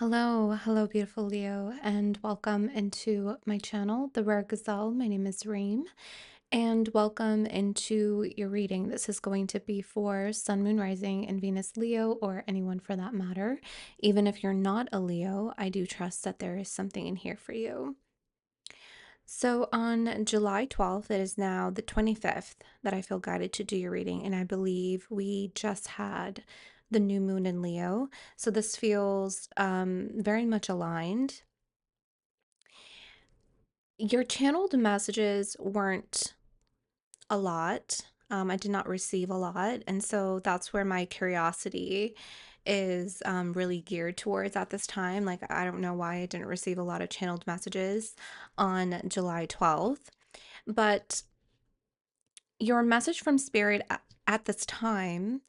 Hello, beautiful Leo, and welcome into my channel, The Rare Gazelle. My name is Reem, and welcome into your reading. This is going to be for Sun, Moon, Rising, and Venus Leo, or anyone for that matter. Even if you're not a Leo, I do trust that there is something in here for you. So on July 12th, it is now the 25th that I feel guided to do your reading, and I believe we just had the new moon in Leo. So this feels very much aligned. Your channeled messages weren't a lot. I did not receive a lot, and so that's where my curiosity is really geared towards at this time. Like, I don't know why I didn't receive a lot of channeled messages on July 12th, but your message from spirit at this time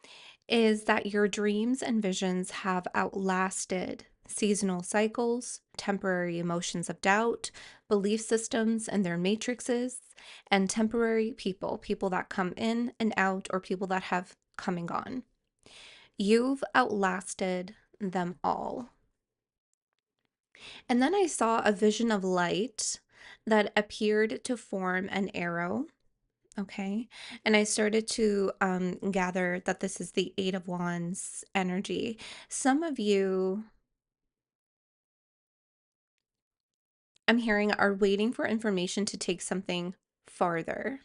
is that your dreams and visions have outlasted seasonal cycles, temporary emotions of doubt, belief systems and their matrices, and temporary people that come in and out, or people that have come and gone. You've outlasted them all. And then I saw a vision of light that appeared to form an arrow. Okay. And I started to gather that this is the Eight of Wands energy. Some of you, I'm hearing, are waiting for information to take something farther.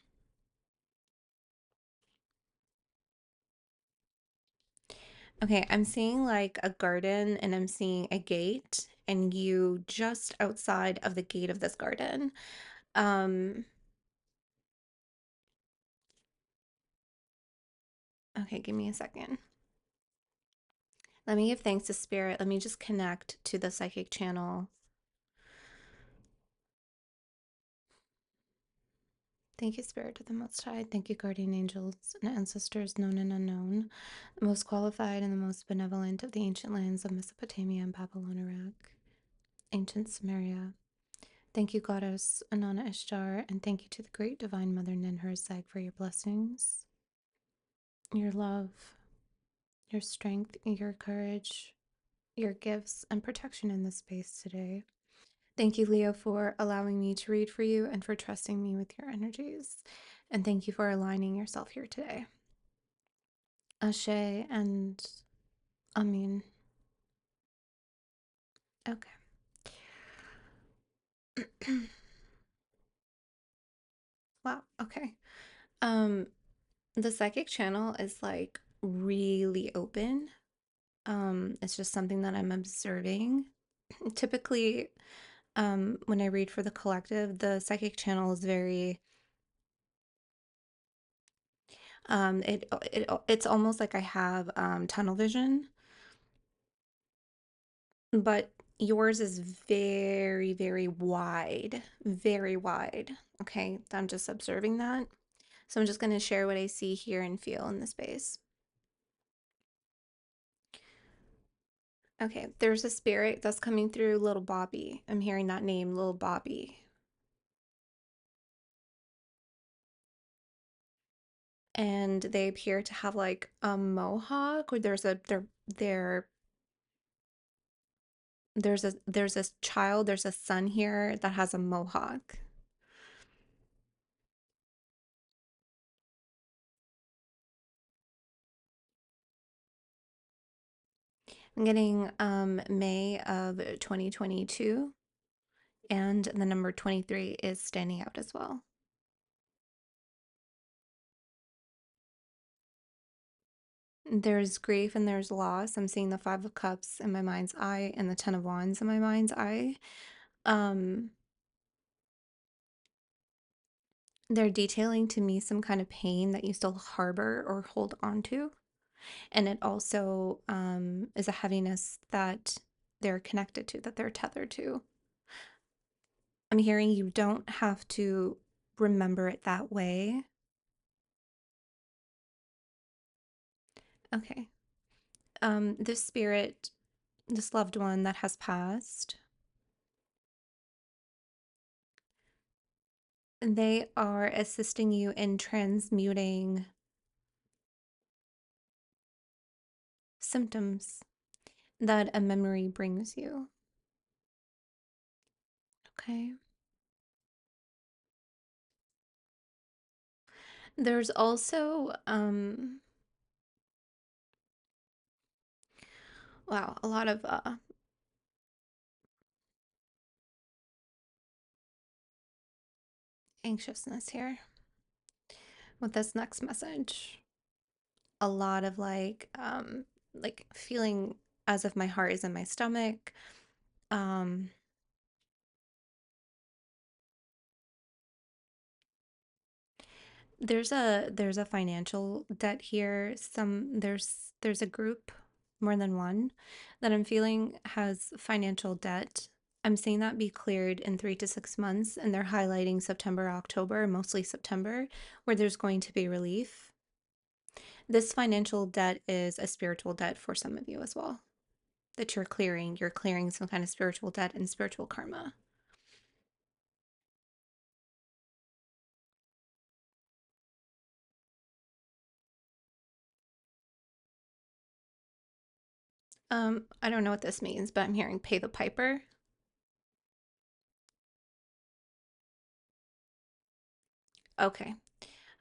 Okay. I'm seeing like a garden and I'm seeing a gate, and you just outside of the gate of this garden. Um, okay. Give me a second. Let me give thanks to spirit. Let me just connect to the psychic channel. Thank you, Spirit of the Most High. Thank you, guardian angels and ancestors known and unknown, the most qualified and the most benevolent of the ancient lands of Mesopotamia and Babylon, Iraq, ancient Samaria. Thank you, Goddess Anana Ishtar, and thank you to the great divine mother Ninhursag for your blessings, your love, your strength, your courage, your gifts, and protection in this space today. Thank you, Leo, for allowing me to read for you and for trusting me with your energies. And thank you for aligning yourself here today. Ashe and Amin. Okay. Wow. Okay. Um, the psychic channel is like really open. It's just something that I'm observing. Typically, when I read for the collective, the psychic channel is very it's almost like I have tunnel vision, but yours is very, very wide, very wide. Okay, I'm just observing that. So I'm just going to share what I see, hear, and feel in the space. Okay, there's a spirit that's coming through little Bobby. I'm hearing that name, little Bobby. And they appear to have like a mohawk, or there's a child, there's a son here that has a mohawk. I'm getting May of 2022, and the number 23 is standing out as well. There's grief and there's loss. I'm seeing the Five of Cups in my mind's eye and the Ten of Wands in my mind's eye. Um, they're detailing to me some kind of pain that you still harbor or hold on to. And it also is a heaviness that they're connected to, that they're tethered to. I'm hearing you don't have to remember it that way. Okay. This spirit, this loved one that has passed, they are assisting you in transmuting symptoms. that a memory brings you. Okay. There's also, wow, a lot of anxiousness here with this next message. A lot of like feeling as if my heart is in my stomach. Um, there's a financial debt here. There's a group, more than one, that I'm feeling has financial debt. I'm seeing that be cleared in 3 to 6 months, and they're highlighting September, October, mostly September, where there's going to be relief. This financial debt is a spiritual debt for some of you as well, that you're clearing. You're clearing some kind of spiritual debt and spiritual karma. I don't know what this means, but I'm hearing pay the piper. Okay.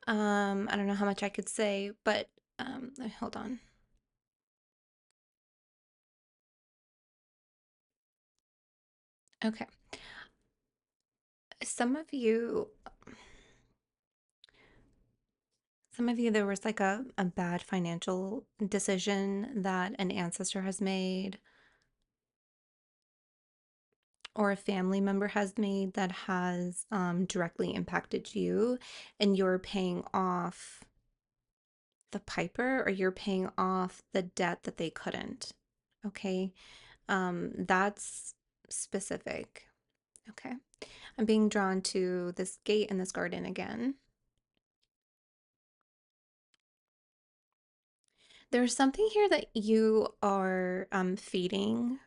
I don't know how much I could say, but hold on. Okay. Some of you, some of you, there was like a bad financial decision that an ancestor has made or a family member has made that has directly impacted you, and you're paying off the piper or you're paying off the debt that they couldn't. Okay. That's specific. Okay. I'm being drawn to this gate in this garden again. There's something here that you are feeding,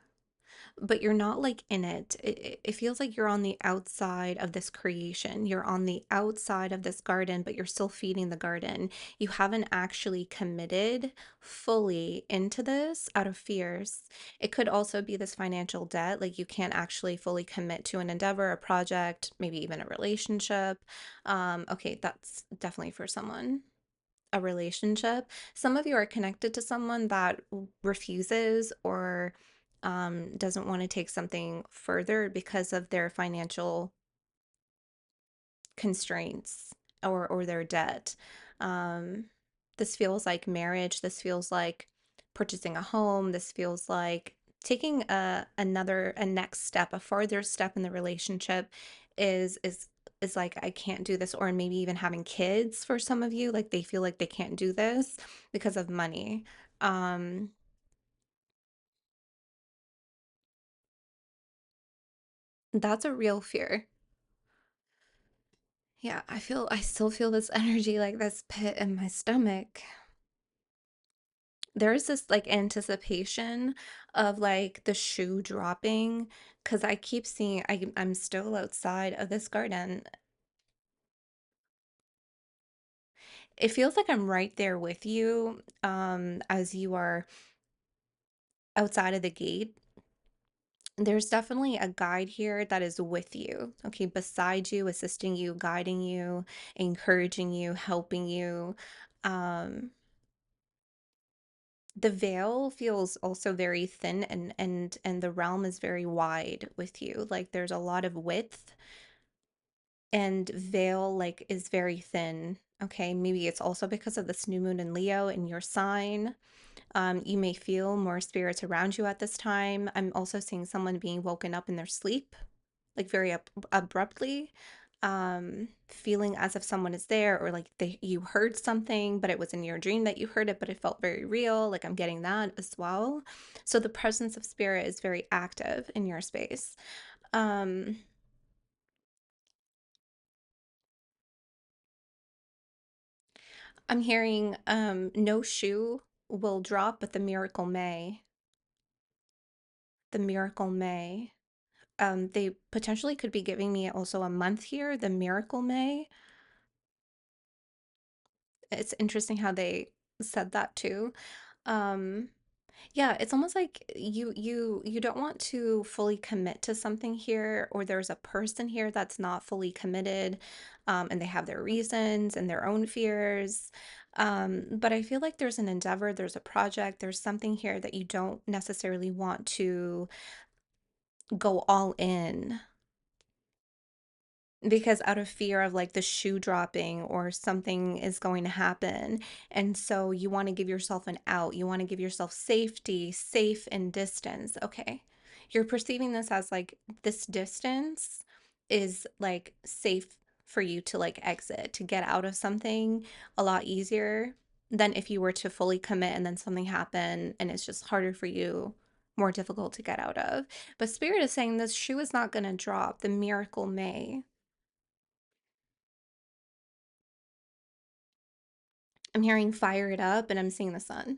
but you're not like in it. It feels like you're on the outside of this creation. You're on the outside of this garden, but you're still feeding the garden. You haven't actually committed fully into this out of fears. It could also be this financial debt, like you can't actually fully commit to an endeavor, a project, maybe even a relationship. Okay, that's definitely for someone. A relationship. Some of you are connected to someone that refuses or doesn't want to take something further because of their financial constraints or their debt. Um, this feels like marriage. This feels like purchasing a home. This feels like taking a next step, a farther step in the relationship is like I can't do this, or maybe even having kids for some of you, like they feel like they can't do this because of money. Um, that's a real fear. Yeah, I still feel this energy, like this pit in my stomach. There's this like anticipation of like the shoe dropping because I keep seeing I'm still outside of this garden. It feels like I'm right there with you as you are outside of the gate. There's definitely a guide here that is with you, okay, beside you, assisting you, guiding you, encouraging you, helping you. Um, the veil feels also very thin, and the realm is very wide with you. Like there's a lot of width, and veil like is very thin. Okay, maybe it's also because of this new moon in Leo in your sign. You may feel more spirits around you at this time. I'm also seeing someone being woken up in their sleep, like very abruptly, feeling as if someone is there, or like you heard something, but it was in your dream that you heard it, but it felt very real. Like I'm getting that as well. So the presence of spirit is very active in your space. Um, I'm hearing no shoe will drop, but the miracle may. The miracle may. They potentially could be giving me also a month here. The miracle may. It's interesting how they said that too. Um, Yeah, it's almost like you don't want to fully commit to something here, or there's a person here that's not fully committed, and they have their reasons and their own fears. But I feel like there's an endeavor, there's a project, there's something here that you don't necessarily want to go all in. Because out of fear of like the shoe dropping or something is going to happen. And so you want to give yourself an out. You want to give yourself safety, safe and distance. Okay. You're perceiving this as like this distance is like safe for you to like exit, to get out of something a lot easier than if you were to fully commit and then something happened and it's just harder for you, more difficult to get out of. But Spirit is saying this shoe is not going to drop. The miracle may. I'm hearing fire it up and I'm seeing the sun,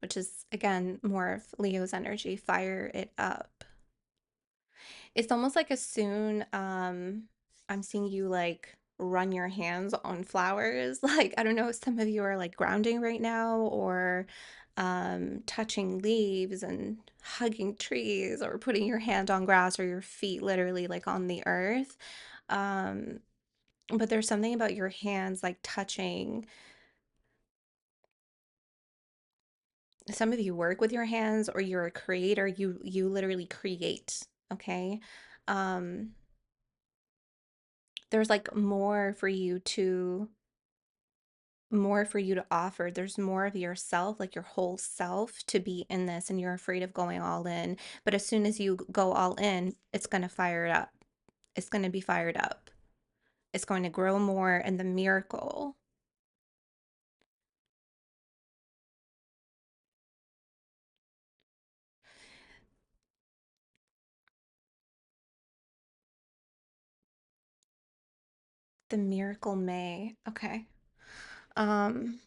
which is again more of Leo's energy, fire it up. It's almost like as soon I'm seeing you like run your hands on flowers. Like I don't know if some of you are like grounding right now or touching leaves and hugging trees or putting your hand on grass or your feet literally like on the earth. Um, but there's something about your hands like touching. Some of you work with your hands or you're a creator, you literally create, okay? Um there's like more for you to offer. There's more of yourself, like your whole self to be in this and you're afraid of going all in. But as soon as you go all in, it's going to fire it up. It's going to be fired up. It's going to grow more and the miracle may. Okay. Um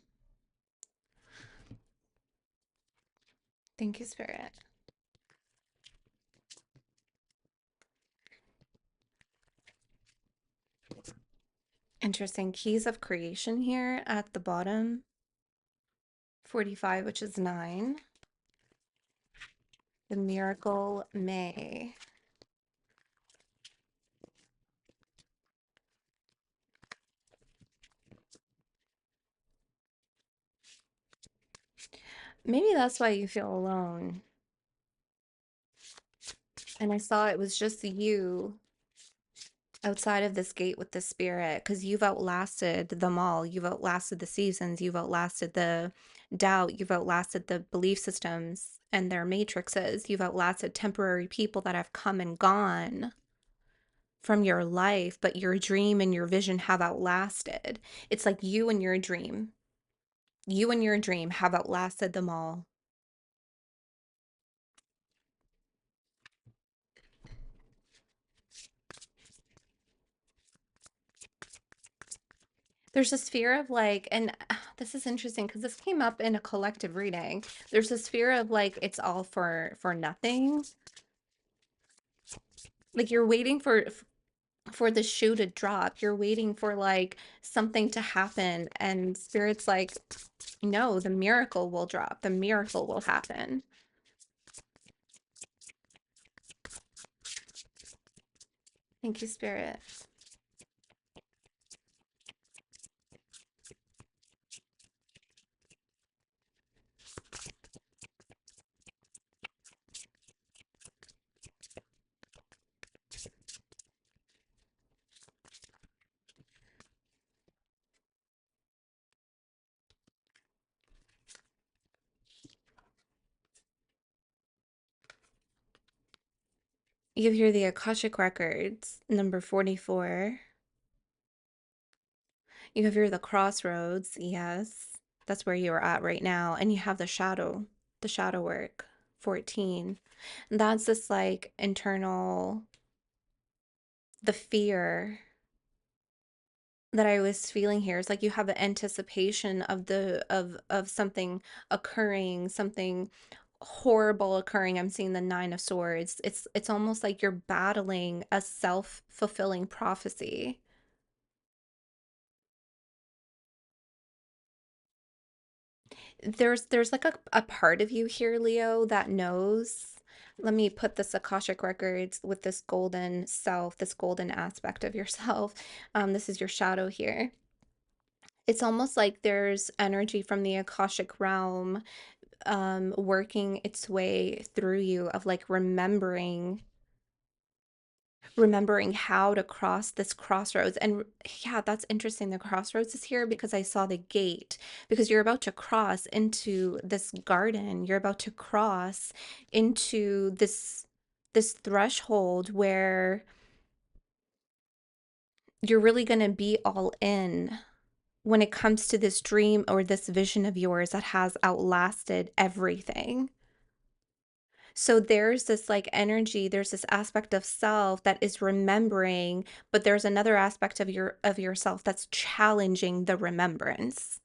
thank you, Spirit. Interesting. Keys of creation here at the bottom. 45, which is 9. The miracle may. Maybe that's why you feel alone. And I saw it was just you outside of this gate with the spirit because you've outlasted them all. You've outlasted the seasons. You've outlasted the doubt. You've outlasted the belief systems and their matrices. You've outlasted temporary people that have come and gone from your life, but your dream and your vision have outlasted. It's like you and your dream. You and your dream have outlasted them all. There's this fear of like, and this is interesting because this came up in a collective reading. There's this fear of like it's all for nothing. Like you're waiting for the shoe to drop. You're waiting for like something to happen, and spirit's like, no, the miracle will drop. The miracle will happen. Thank you, spirit. You hear the Akashic Records, number 44. You have your the crossroads, yes. That's where you're at right now. And you have the shadow work, 14. That's this like internal, the fear that I was feeling here. It's like you have an anticipation of of something occurring, something horrible occurring. I'm seeing the Nine of Swords. It's almost like you're battling a self-fulfilling prophecy. There's like a part of you here, Leo, that knows. Let me put this Akashic Records with this golden self, this golden aspect of yourself. This is your shadow here. It's almost like there's energy from the Akashic realm working its way through you of like remembering how to cross this crossroads. And yeah, that's interesting. The crossroads is here because I saw the gate, because you're about to cross into this garden. You're about to cross into this threshold where you're really going to be all in when it comes to this dream or this vision of yours that has outlasted everything. So there's this like energy, there's this aspect of self that is remembering, but there's another aspect of yourself that's challenging the remembrance,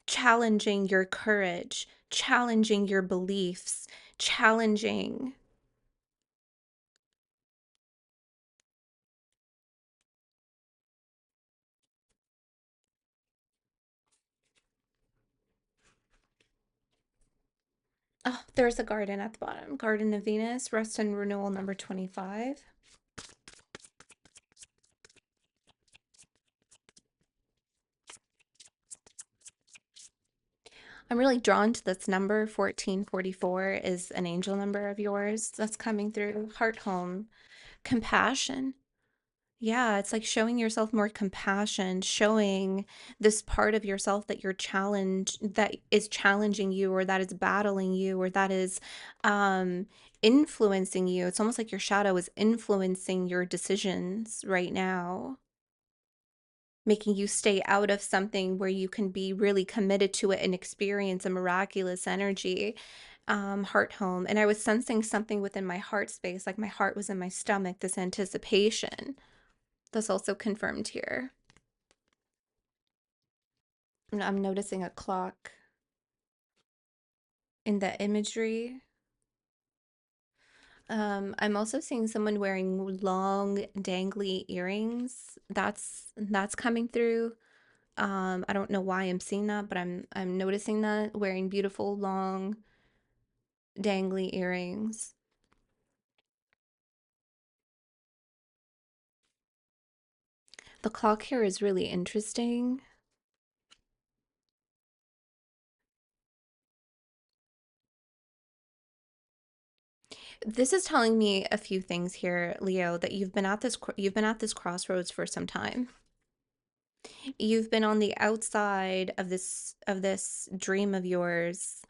challenging your courage, challenging your beliefs, challenging. Oh, there's a garden at the bottom. Garden of Venus, rest and renewal number 25. I'm really drawn to this number. 1444 is an angel number of yours that's coming through. Heart home, compassion. Yeah, it's like showing yourself more compassion, showing this part of yourself that you're challenged, that is challenging you, or that is battling you, or that is um, influencing you. It's almost like your shadow is influencing your decisions right now, making you stay out of something where you can be really committed to it and experience a miraculous energy. Heart home. And I was sensing something within my heart space, like my heart was in my stomach, this anticipation. That's also confirmed here. And I'm noticing a clock in the imagery. I'm also seeing someone wearing long, dangly earrings. That's coming through. I don't know why I'm seeing that, but I'm noticing that wearing beautiful, long, dangly earrings. The clock here is really interesting. This is telling me a few things here, Leo, that you've been at this crossroads for some time. You've been on the outside of this dream of yours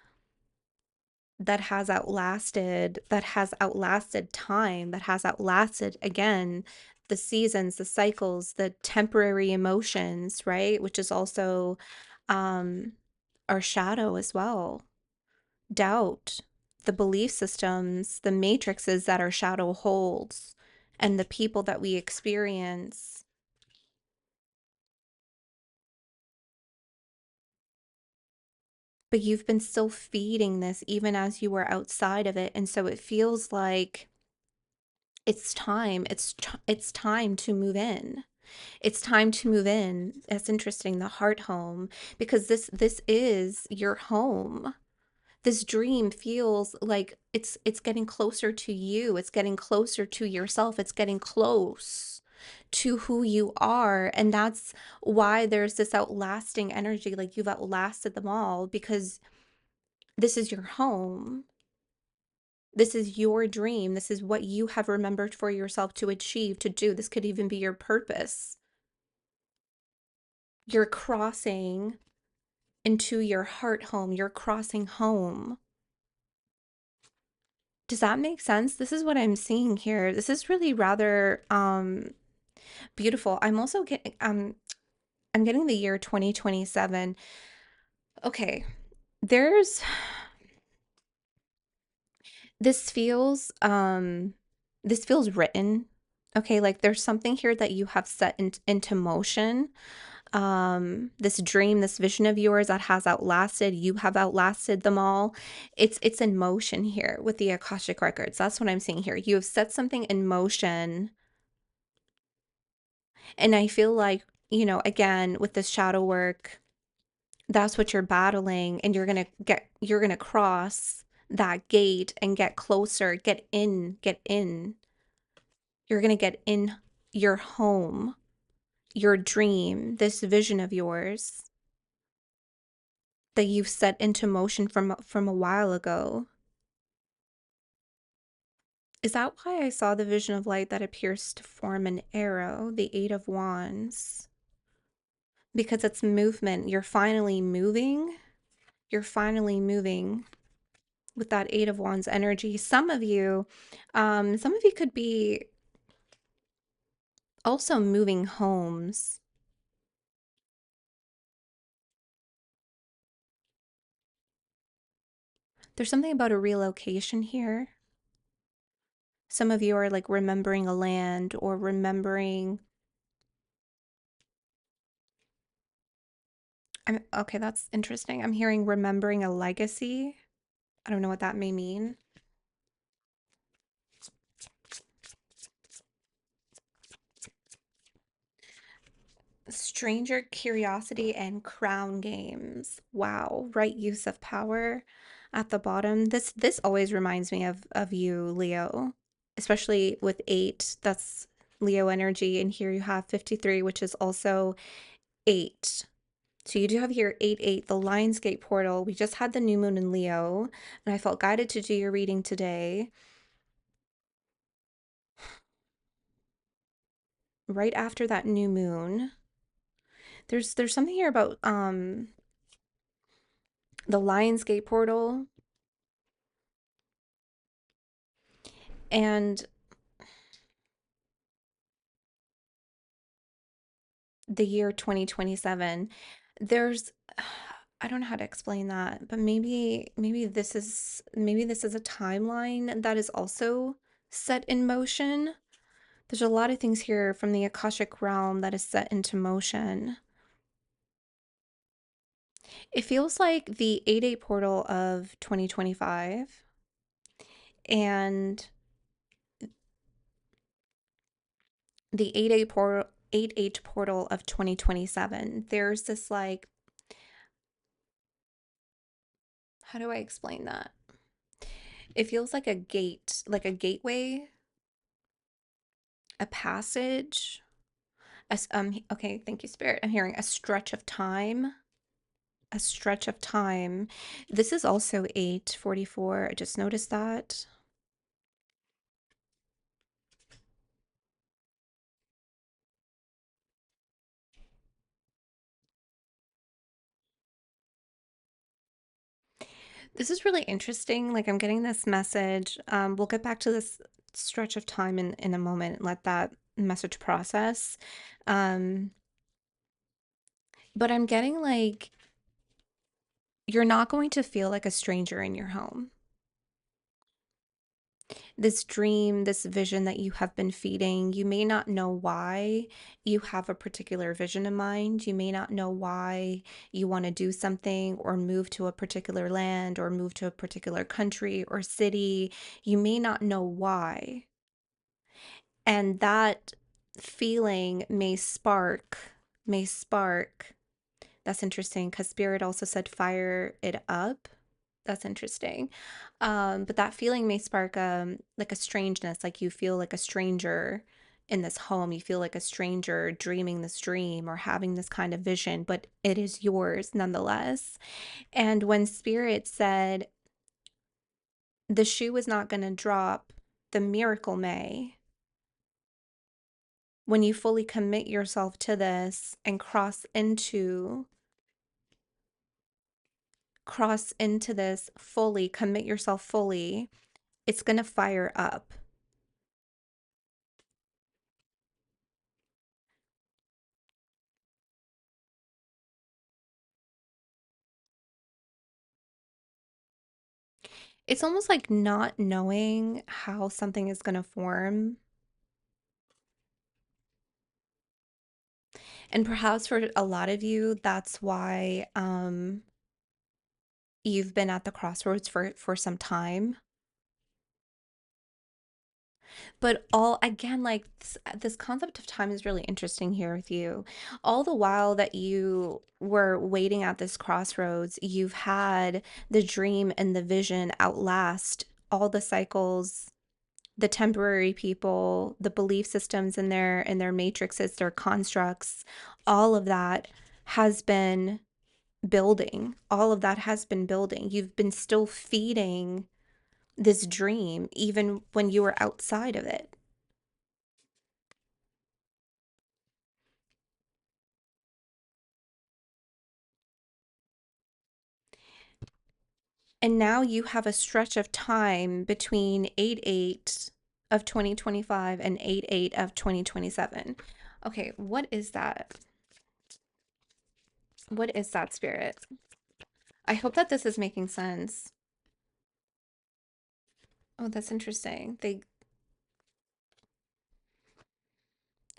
that has outlasted time, that has outlasted again the seasons, the cycles, the temporary emotions, right? Which is also um our shadow as well. Doubt, the belief systems, the matrices that our shadow holds, and the people that we experience. But you've been still feeding this even as you were outside of it. And so it feels like it's time. It's time to move in. It's time to move in. That's interesting, the heart home, because this is your home. This dream feels like it's getting closer to you. It's getting closer to yourself. It's getting close to who you are. And that's why there's this outlasting energy, like you've outlasted them all because this is your home. This is your dream. This is what you have remembered for yourself to achieve, to do. This could even be your purpose. You're crossing into your heart home. You're crossing home. Does that make sense? This is what I'm seeing here. This is really rather beautiful. I'm also getting I'm getting the year 2027. Okay. There's this feels this feels written. Okay, like there's something here that you have set into motion. This dream, this vision of yours that has outlasted, you have outlasted them all. It's in motion here with the Akashic records. That's what I'm seeing here. You have set something in motion, and I feel like again, with this shadow work, that's what you're battling, and you're going to cross that gate and get closer, get in. You're going to get in your home, your dream, this vision of yours that you've set into motion from a while ago. Is that why I saw the vision of light that appears to form an arrow, the Eight of Wands? Because it's movement. You're finally moving. You're finally moving with that Eight of Wands energy. Some of you could be also moving homes. There's something about a relocation here. Some of you are like remembering a land or remembering. Okay, that's interesting. I'm hearing remembering a legacy. I don't know what that may mean. Stranger curiosity and crown games. Wow, right use of power at the bottom. This always reminds me of you, Leo, especially with 8. That's Leo energy, and here you have 53, which is also 8. So you do have here 8, the Lionsgate portal. We just had the new moon in Leo, and I felt guided to do your reading today. Right after that new moon, there's something here about the Lionsgate portal and the year 2027. There's I don't know how to explain that, but maybe this is a timeline that is also set in motion. There's a lot of things here from the Akashic realm that is set into motion. It feels like the 8-8 portal of 2025 and the 8-8 portal of 2027. There's this like, how do I explain that? It feels like a gate, like a gateway, a passage. Okay, thank you, Spirit. I'm hearing a stretch of time. A stretch of time. This is also 844. I just noticed that. This is really interesting. Like I'm getting this message. We'll get back to this stretch of time in a moment and let that message process. Um, but I'm getting like you're not going to feel like a stranger in your home. This dream, this vision that you have been feeding, you may not know why you have a particular vision in mind. You may not know why you want to do something or move to a particular land or move to a particular country or city. You may not know why. And that feeling may spark. That's interesting because Spirit also said fire it up. That's interesting. But that feeling may spark like a strangeness, like you feel like a stranger in this home. You feel like a stranger dreaming this dream or having this kind of vision, but it is yours nonetheless. And when Spirit said the shoe is not going to drop, the miracle may. When you fully commit yourself to this and cross into this fully, commit yourself fully, it's going to fire up. It's almost like not knowing how something is going to form. And perhaps for a lot of you, that's why you've been at the crossroads for some time. But all again, like this concept of time is really interesting here with you. All the while that you were waiting at this crossroads, you've had the dream and the vision outlast all the cycles, the temporary people, the belief systems in their matrices, their constructs, all of that has been building. All of that has been building. You've been still feeding this dream even when you were outside of it. And now you have a stretch of time between 8/8 of 2025 and 8/8 of 2027. Okay, what is that? What is that, spirit? I hope that this is making sense. Oh, that's interesting. They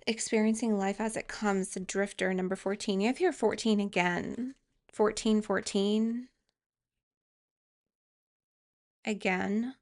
experiencing life as it comes, the drifter, number 14. You have here 14 again. 14, 14 again.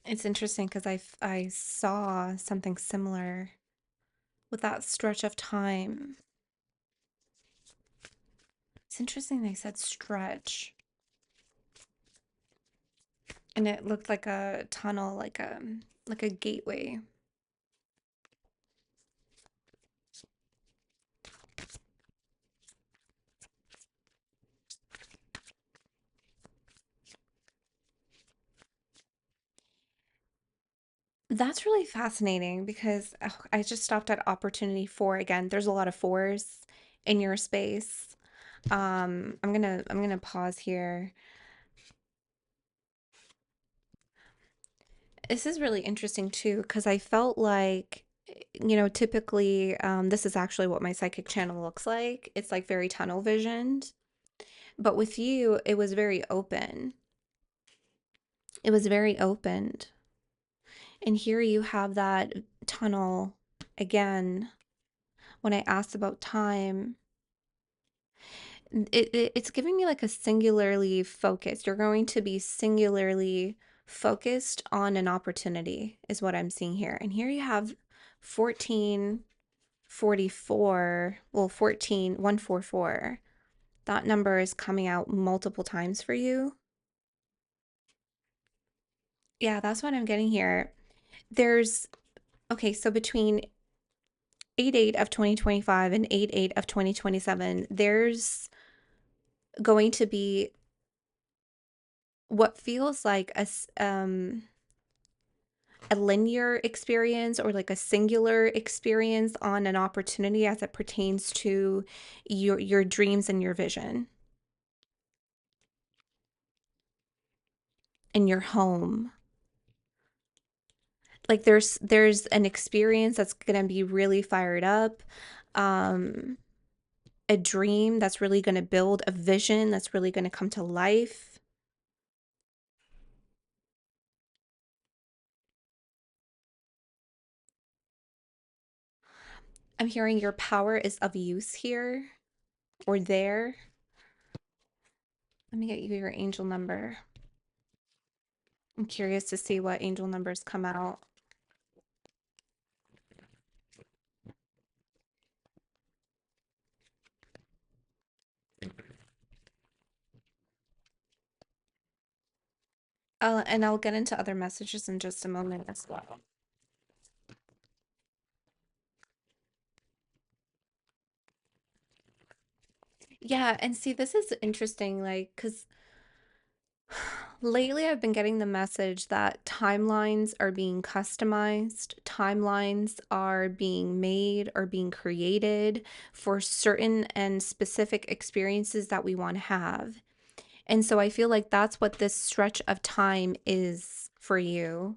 It's interesting because I saw something similar with that stretch of time. It's interesting they said stretch. And it looked like a tunnel, like a gateway. That's really fascinating because I just stopped at opportunity four again. There's a lot of fours in your space. I'm gonna pause here. This is really interesting too because I felt like, typically, this is actually what my psychic channel looks like. It's like very tunnel visioned, but with you, it was very open. It was very opened. And here you have that tunnel again. When I asked about time, it's giving me like a singularly focused. You're going to be singularly focused on an opportunity, is what I'm seeing here. And here you have 1444, well, 14144. That number is coming out multiple times for you. Yeah, that's what I'm getting here. There's, okay, so between 8/8 of 2025 and 8/8 of 2027, there's going to be what feels like a linear experience or like a singular experience on an opportunity as it pertains to your dreams and your vision in your home. Like there's an experience that's going to be really fired up. Um a dream that's really going to build a vision that's really going to come to life. I'm hearing your power is of use here or there. Let me get you your angel number. I'm curious to see what angel numbers come out. And I'll get into other messages in just a moment as well. Yeah, and see, this is interesting, like, because lately I've been getting the message that timelines are being customized, timelines are being made or being created for certain and specific experiences that we want to have. And so I feel like that's what this stretch of time is for you.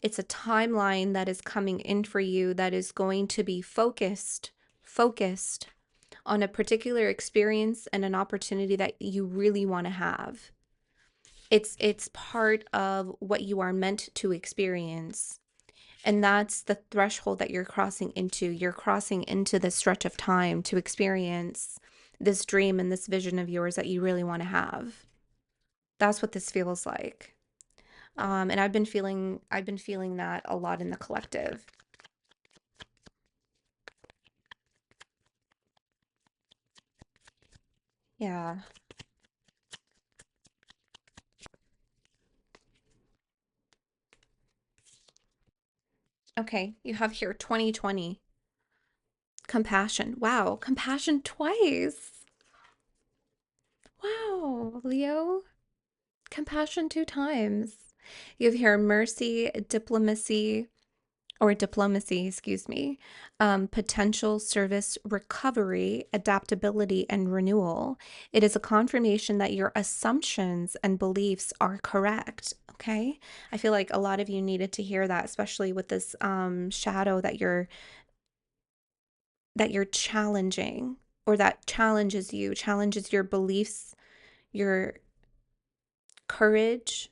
It's a timeline that is coming in for you that is going to be focused on a particular experience and an opportunity that you really want to have. It's part of what you are meant to experience. And that's the threshold that you're crossing into. You're crossing into this stretch of time to experience this dream and this vision of yours that you really want to have. That's what this feels like. And I've been feeling that a lot in the collective. Yeah. Okay, you have here 2020 compassion. Wow, compassion twice. Wow, Leo, compassion two times. You have here mercy, diplomacy, or diplomacy, excuse me, potential service recovery, adaptability, and renewal. It is a confirmation that your assumptions and beliefs are correct. Okay. I feel like a lot of you needed to hear that, especially with this shadow that you're challenging, or that challenges you, challenges your beliefs, your courage.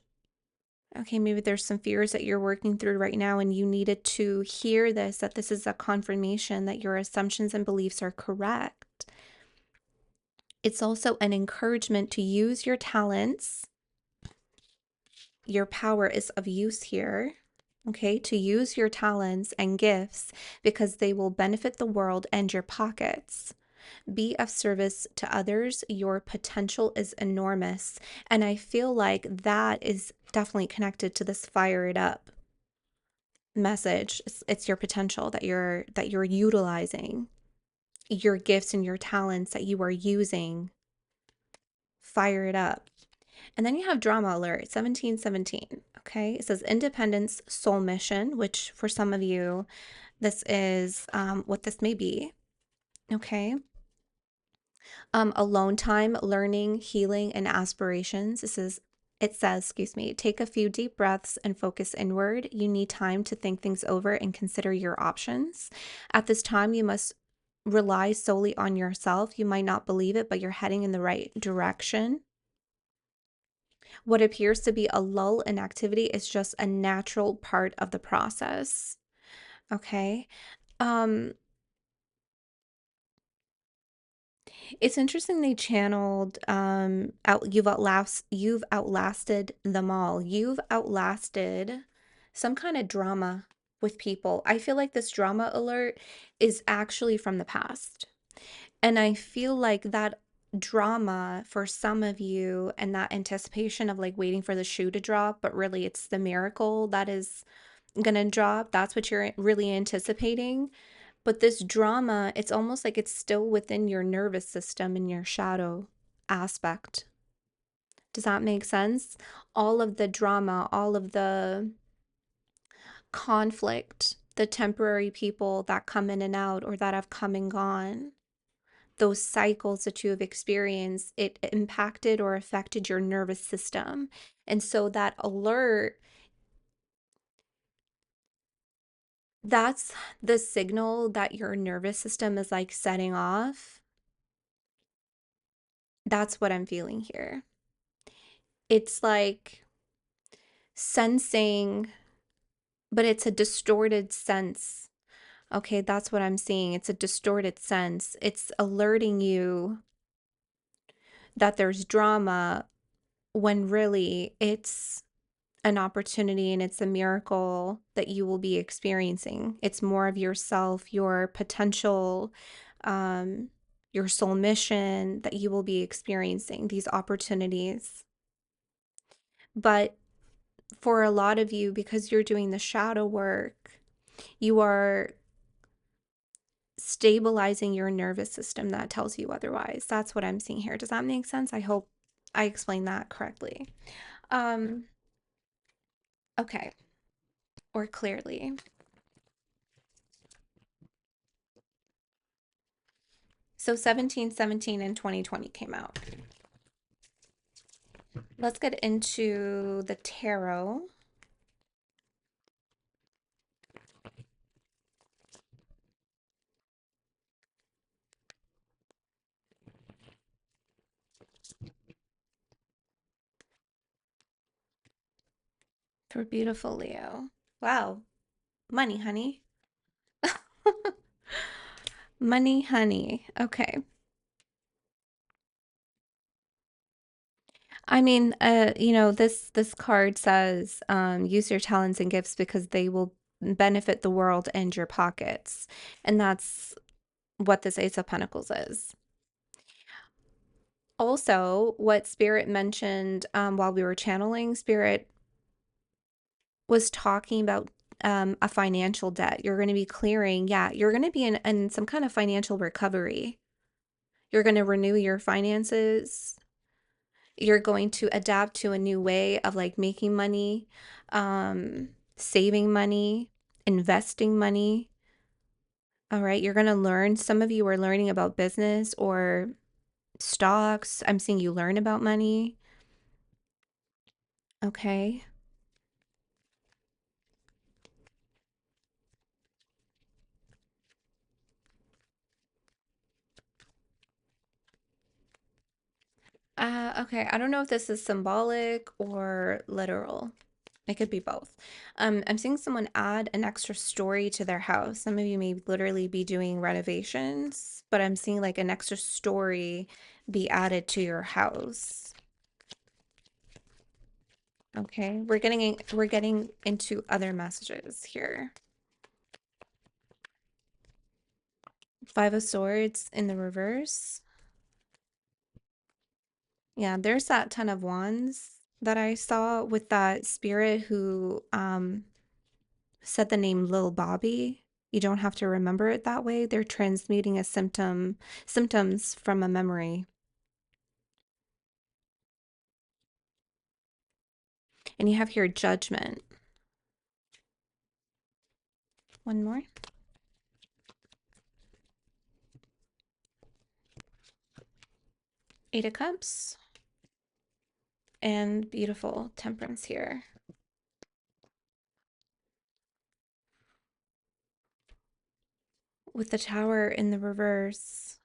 Okay, maybe there's some fears that you're working through right now, and you needed to hear this, that this is a confirmation that your assumptions and beliefs are correct. It's also an encouragement to use your talents. Your power is of use here. Okay, to use your talents and gifts because they will benefit the world and your pockets. Be of service to others. Your potential is enormous. And I feel like that is definitely connected to this fire it up message. It's your potential that you're utilizing, your gifts and your talents that you are using. Fire it up. And then you have drama alert 1717. Okay, it says independence, soul mission, which for some of you, this is what this may be. Okay, alone time, learning, healing, and aspirations. It says, excuse me, take a few deep breaths and focus inward. You need time to think things over and consider your options. At this time, you must rely solely on yourself. You might not believe it, but you're heading in the right direction. What appears to be a lull in activity is just a natural part of the process. Okay. Um, It's interesting they channeled you've outlasted them all. You've outlasted some kind of drama with people. I feel like this drama alert is actually from the past. And I feel like that drama for some of you, and that anticipation of like waiting for the shoe to drop, but really it's the miracle that is gonna drop. That's what you're really anticipating. But this drama, it's almost like it's still within your nervous system and your shadow aspect. Does that make sense? All of the drama, all of the conflict, the temporary people that come in and out or that have come and gone, those cycles that you have experienced, it impacted or affected your nervous system. And so that alert, that's the signal that your nervous system is like setting off. That's what I'm feeling here. It's like sensing, but it's a distorted sense. Okay, that's what I'm seeing. It's a distorted sense. It's alerting you that there's drama when really it's an opportunity and it's a miracle that you will be experiencing. It's more of yourself, your potential, um, your soul mission that you will be experiencing, these opportunities. But for a lot of you, because you're doing the shadow work, you are stabilizing your nervous system that tells you otherwise. That's what I'm seeing here. Does that make sense? I hope I explained that correctly. Um, okay, or clearly. So 1717 and 2020 came out. Let's get into the tarot. For beautiful Leo. Wow. Money, honey. Money, honey. Okay. I mean, this card says, use your talents and gifts because they will benefit the world and your pockets. And that's what this Ace of Pentacles is. Also, what Spirit mentioned while we were channeling, Spirit was talking about a financial debt. You're going to be clearing, yeah, you're going to be in some kind of financial recovery. You're going to renew your finances. You're going to adapt to a new way of like making money, saving money, investing money. All right, you're going to learn. Some of you are learning about business or stocks. I'm seeing you learn about money. Okay. Okay. I don't know if this is symbolic or literal. It could be both. I'm seeing someone add an extra story to their house. Some of you may literally be doing renovations, but I'm seeing like an extra story be added to your house. Okay, we're getting into other messages here. Five of Swords in the reverse. Yeah, there's that Ten of Wands that I saw with that spirit who said the name Lil Bobby. You don't have to remember it that way. They're transmuting a symptoms from a memory. And you have here Judgment. One more. Eight of Cups. And beautiful Temperance here. With the Tower in the reverse.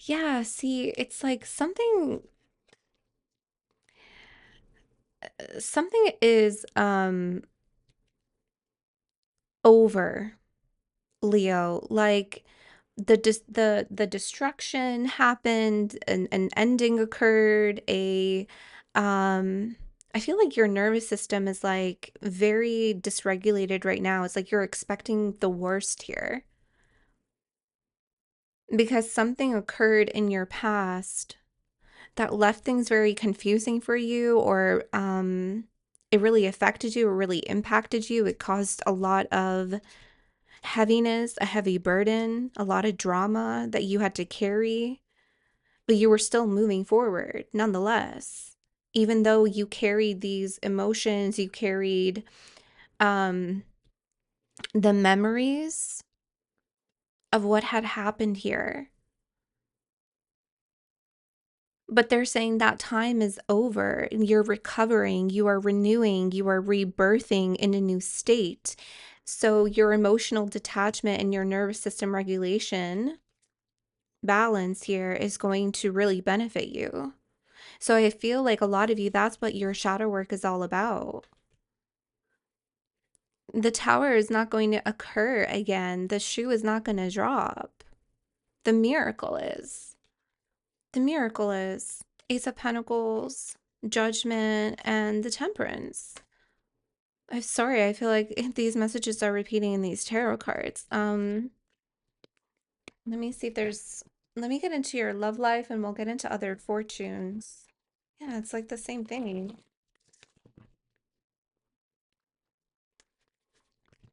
Yeah, see, it's like something is over, Leo. Like the destruction happened, an ending occurred, I feel like your nervous system is like very dysregulated right now. It's like you're expecting the worst here because something occurred in your past that left things very confusing for you, or it really affected you or really impacted you. It caused a lot of heaviness, a heavy burden, a lot of drama that you had to carry, but you were still moving forward nonetheless. Even though you carried these emotions, you carried um, the memories of what had happened here. But they're saying that time is over and you're recovering, you are renewing, you are rebirthing in a new state. So your emotional detachment and your nervous system regulation balance here is going to really benefit you. So I feel like a lot of you, that's what your shadow work is all about. The tower is not going to occur again. The shoe is not going to drop. The miracle is. The miracle is Ace of Pentacles, Judgment, and the Temperance. I'm sorry, I feel like these messages are repeating in these tarot cards. Let me see if there's, let me get into your love life and we'll get into other fortunes. Yeah, it's like the same thing.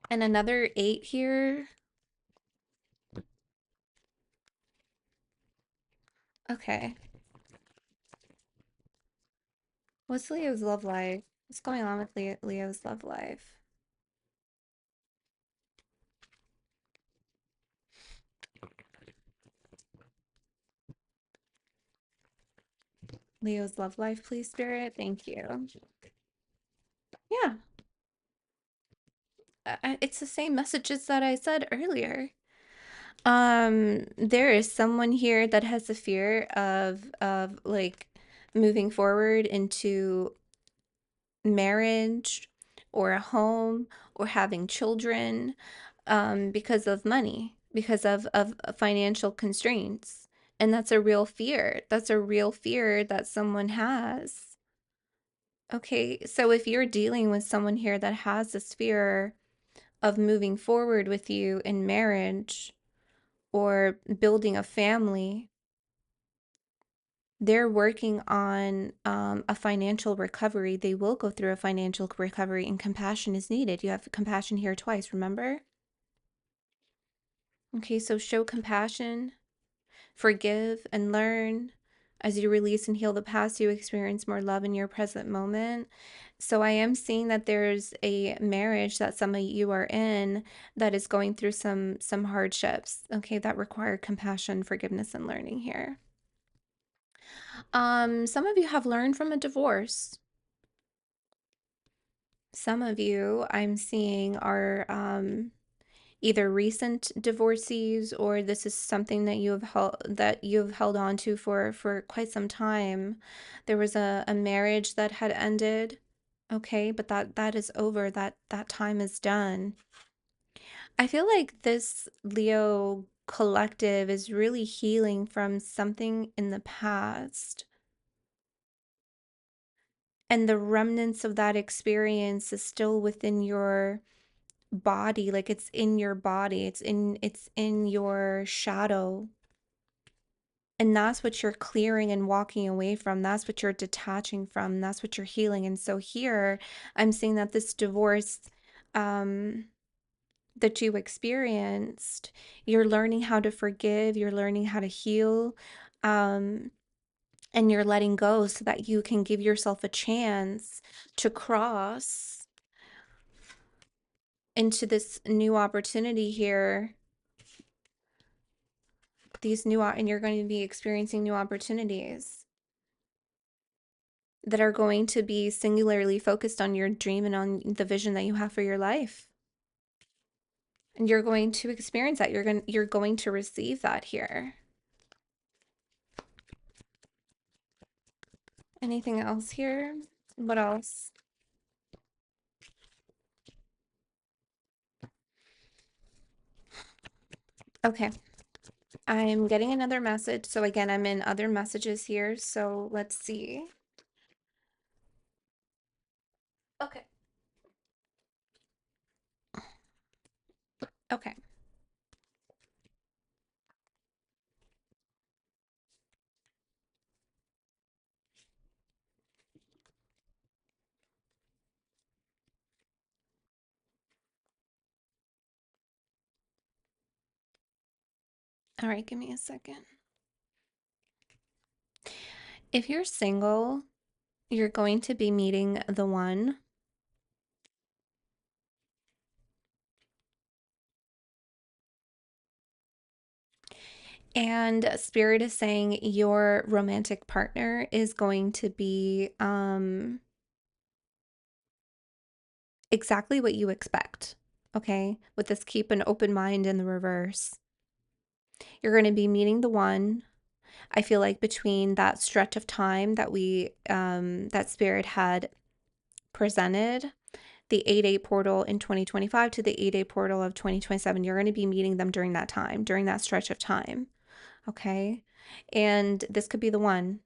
And another 8 here. Okay. What's Leo's love life? What's going on with Leo's love life? Leo's love life, please, Spirit. Thank you. Yeah, it's the same messages that I said earlier. There is someone here that has a fear of like moving forward into marriage or a home or having children because of money, because of financial constraints. And that's a real fear. That's a real fear that someone has. Okay, so if you're dealing with someone here that has this fear of moving forward with you in marriage or building a family, they're working on a financial recovery. They will go through a financial recovery, and compassion is needed. You have compassion here twice, remember? Okay, so show compassion, forgive, and learn. As you release and heal the past, you experience more love in your present moment. So I am seeing that there's a marriage that some of you are in that is going through some hardships, okay, that require compassion, forgiveness, and learning here. Some of you have learned from a divorce. Some of you I'm seeing are either recent divorcees, or this is something that you've held on to for quite some time. There was a marriage that had ended, okay, but that is over. That time is done. I feel like this Leo collective is really healing from something in the past. And the remnants of that experience is still within your body, like it's in your body, it's in your shadow. And that's what you're clearing and walking away from. That's what you're detaching from. That's what you're healing. And so here I'm seeing that this divorce um that you experienced, you're learning how to forgive, you're learning how to heal, um and you're letting go so that you can give yourself a chance to cross into this new opportunity here, and you're going to be experiencing new opportunities that are going to be singularly focused on your dream and on the vision that you have for your life. And you're going to experience that. You're going to receive that here. Anything else here? What else? Okay. I'm getting another message. So again, I'm in other messages here. So let's see. Okay. Okay. All right, give me a second. If you're single, you're going to be meeting the one. And Spirit is saying your romantic partner is going to be exactly what you expect. Okay? With this keep an open mind in the reverse. You're going to be meeting the one. I feel like between that stretch of time that Spirit had presented, the 8-8 portal in 2025 to the 8-8 portal of 2027, you're going to be meeting them during that time, during that stretch of time. Okay? And this could be the one.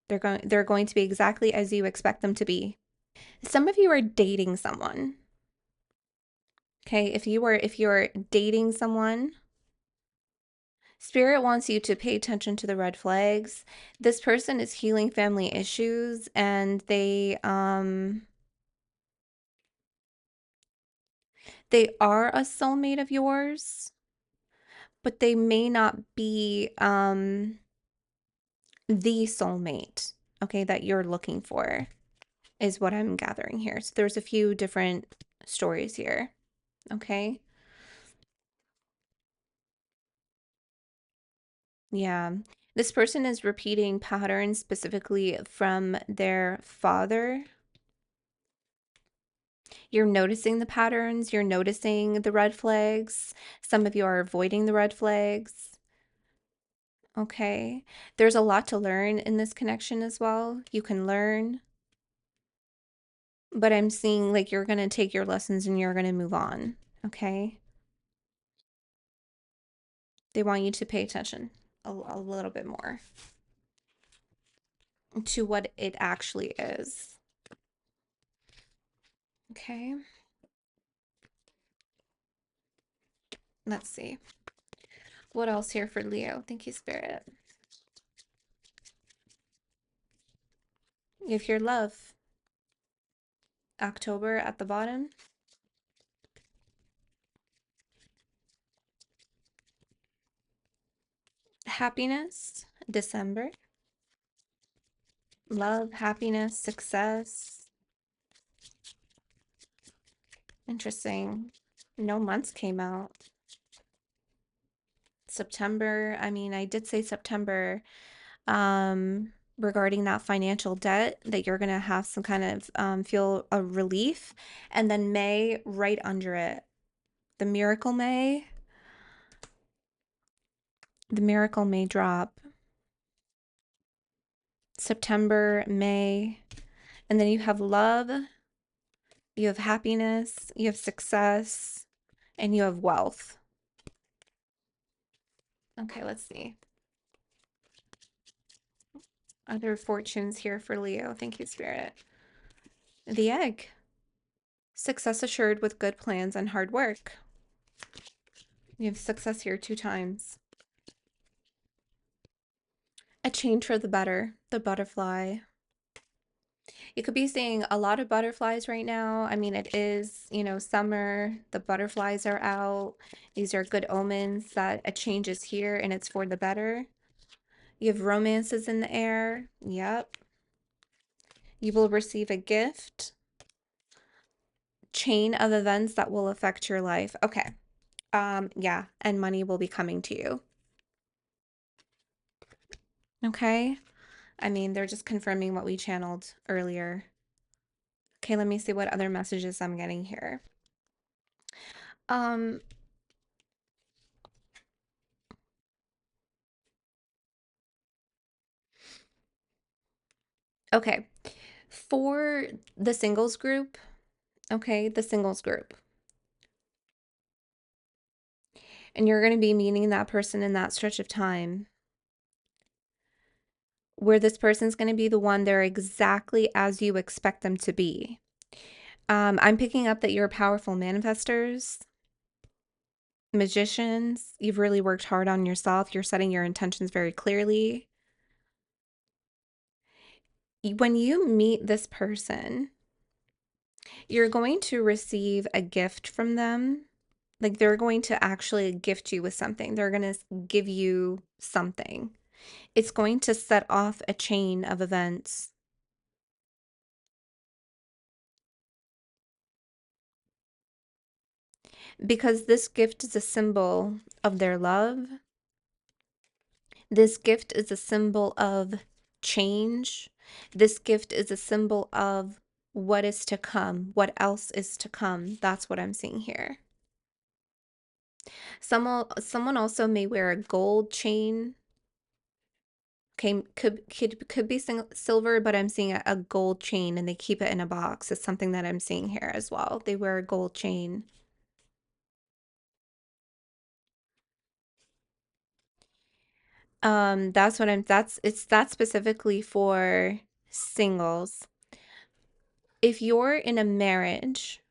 They're going to be exactly as you expect them to be. Some of you are dating someone. Okay? If you're dating someone, Spirit wants you to pay attention to the red flags. This person is healing family issues, and they are a soulmate of yours, but they may not be the soulmate, okay, that you're looking for, is what I'm gathering here. So there's a few different stories here, okay? Yeah. This person is repeating patterns specifically from their father. You're noticing the patterns, you're noticing the red flags. Some of you are avoiding the red flags. Okay. There's a lot to learn in this connection as well. You can learn, but I'm seeing like you're going to take your lessons and you're going to move on. Okay. They want you to pay attention a little bit more to what it actually is. Okay. Let's see. What else here for Leo? Thank you, Spirit. If your love, October at the bottom, happiness, December, love, happiness, success. Interesting. No months came out. September, I mean, I did say September, regarding that financial debt that you're gonna have some kind of feel a relief. And then May right under it. The miracle May, the miracle May drop. September, May, and then you have love, you have happiness, you have success, and you have wealth. Okay, let's see. Other fortunes here for Leo. Thank you, Spirit. The egg. Success assured with good plans and hard work. You have success here 2 times. A change for the better. The butterfly. You could be seeing a lot of butterflies right now. I mean, it is, summer. The butterflies are out. These are good omens that a change is here and it's for the better. You have romances in the air. Yep. You will receive a gift. Chain of events that will affect your life. Okay. Yeah, and money will be coming to you. Okay. I mean, they're just confirming what we channeled earlier. Okay, let me see what other messages I'm getting here. Um, okay. For the singles group, okay, the singles group. And you're going to be meeting that person in that stretch of time where this person's going to be the one they're exactly as you expect them to be. I'm picking up that you're powerful manifestors, magicians. You've really worked hard on yourself. You're setting your intentions very clearly. When you meet this person, you're going to receive a gift from them. Like they're going to actually gift you with something. They're going to give you something. It's going to set off a chain of events. Because this gift is a symbol of their love. This gift is a symbol of change. This gift is a symbol of what is to come, what else is to come. That's what I'm seeing here. Someone also may wear a gold chain. Okay, could be silver, but I'm seeing a gold chain and they keep it in a box. It's something that I'm seeing here as well. They wear a gold chain. That's specifically for singles. If you're in a marriage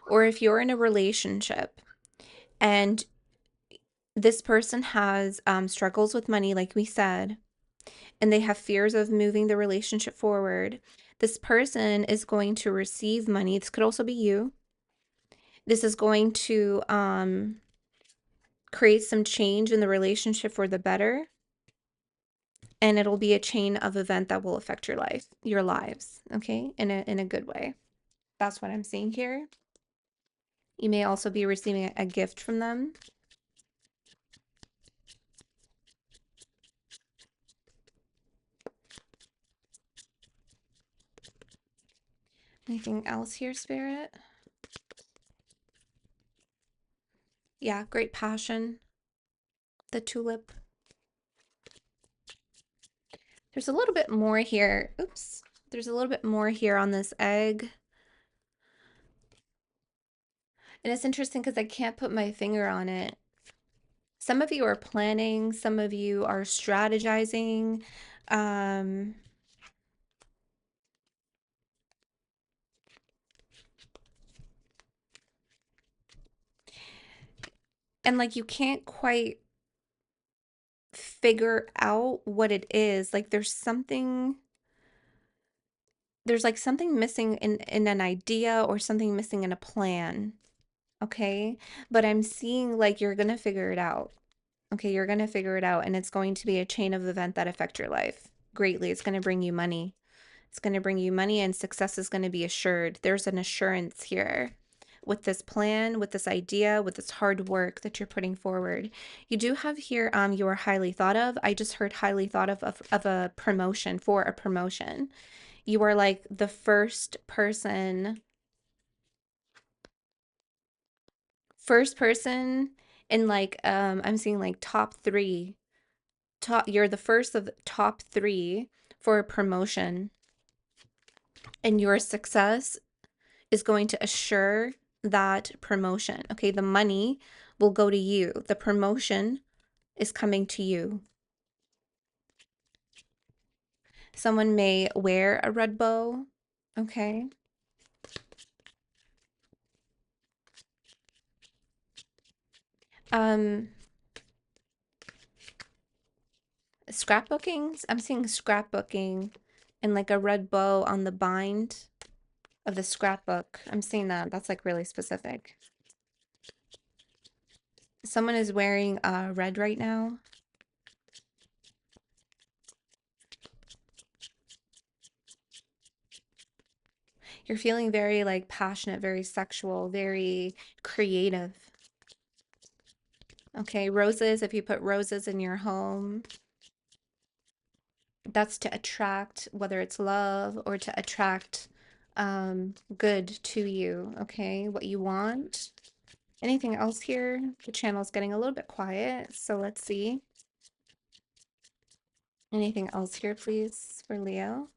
or if you're in a relationship and this person has struggles with money, like we said, and they have fears of moving the relationship forward, this person is going to receive money. This could also be you. This is going to create some change in the relationship for the better. And it'll be a chain of event that will affect your lives, okay, in a good way. That's what I'm seeing here. You may also be receiving a gift from them. Anything else here, Spirit? Yeah, great passion. The tulip. There's a little bit more here. Oops. There's a little bit more here on this egg. And it's interesting because I can't put my finger on it. Some of you are planning, some of you are strategizing. Um, and like you can't quite figure out what it is. Like there's like something missing in an idea or something missing in a plan. Okay? But I'm seeing like you're gonna figure it out. Okay, you're gonna figure it out, and it's going to be a chain of event that affect your life greatly. It's gonna bring you money. It's going to bring you money, and success is going to be assured. There's an assurance here with this plan, with this idea, with this hard work that you're putting forward. You do have here, you are highly thought of. I just heard highly thought of a promotion, for a promotion. You are like the first person in like, I'm seeing like top three, you're the first of the top three for a promotion, and your success is going to assure that promotion. Okay, the money will go to you. The promotion is coming to you. Someone may wear a red bow. Okay. Um, Scrapbooking. I'm seeing scrapbooking and like a red bow on the bind of the scrapbook. I'm seeing that. That's like really specific. Someone is wearing red right now. You're feeling very like passionate, very sexual, very creative. Okay, roses, if you put roses in your home, that's to attract, whether it's love or to attract good to you, okay? What you want. Anything else here? The channel's getting a little bit quiet, so let's see. Anything else here, please, for Leo?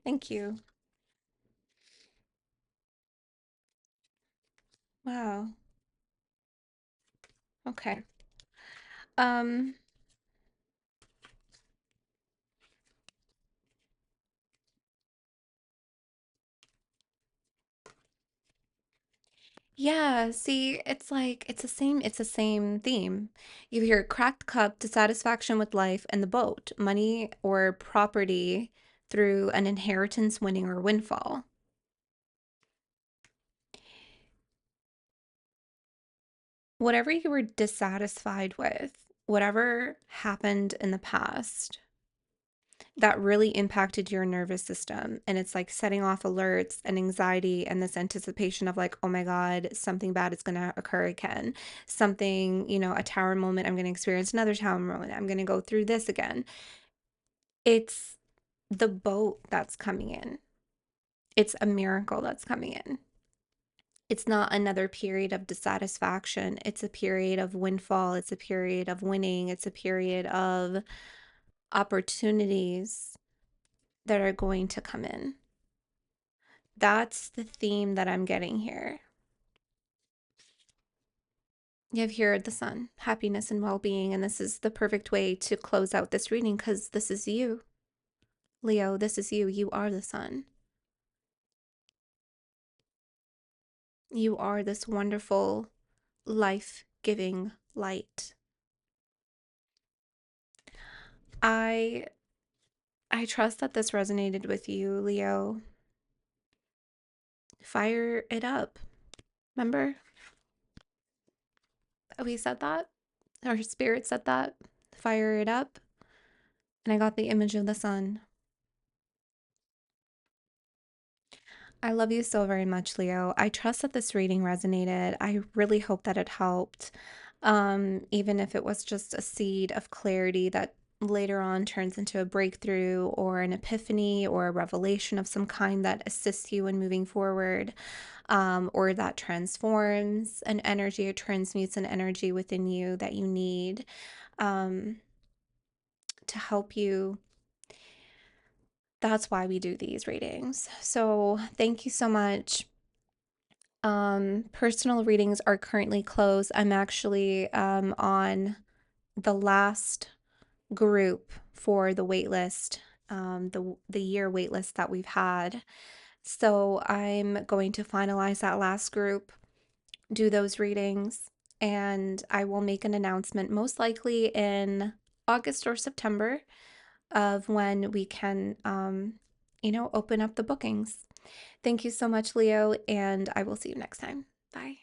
Thank you. Wow. Okay. Um, Yeah, see, it's like it's the same theme. You hear cracked cup, dissatisfaction with life, and the boat, money or property through an inheritance, winning, or windfall. Whatever you were dissatisfied with, whatever happened in the past that really impacted your nervous system, and it's like setting off alerts and anxiety and this anticipation of like, oh my god, something bad is going to occur again, something, a tower moment, I'm going to experience another tower moment, I'm going to go through this again. It's the boat that's coming in. It's a miracle that's coming in. It's not another period of dissatisfaction. It's a period of windfall. It's a period of winning. It's a period of opportunities that are going to come in. That's the theme that I'm getting here. You have here the sun, happiness and well-being, and this is the perfect way to close out this reading because this is you. Leo, this is you. You are the sun. You are this wonderful, life-giving light. I I trust that this resonated with you, Leo. Fire it up. Remember? We said that. Our spirit said that. Fire it up. And I got the image of the sun. I love you so very much, Leo. I trust that this reading resonated. I really hope that it helped. Even if it was just a seed of clarity that later on turns into a breakthrough or an epiphany or a revelation of some kind that assists you in moving forward, or that transforms an energy or transmutes an energy within you that you need. to help you. That's why we do these readings. So thank you so much. Personal readings are currently closed. I'm actually on the last group for the waitlist, the year waitlist that we've had. So I'm going to finalize that last group, do those readings, and I will make an announcement most likely in August or September of when we can, open up the bookings. Thank you so much, Leo, and I will see you next time. Bye.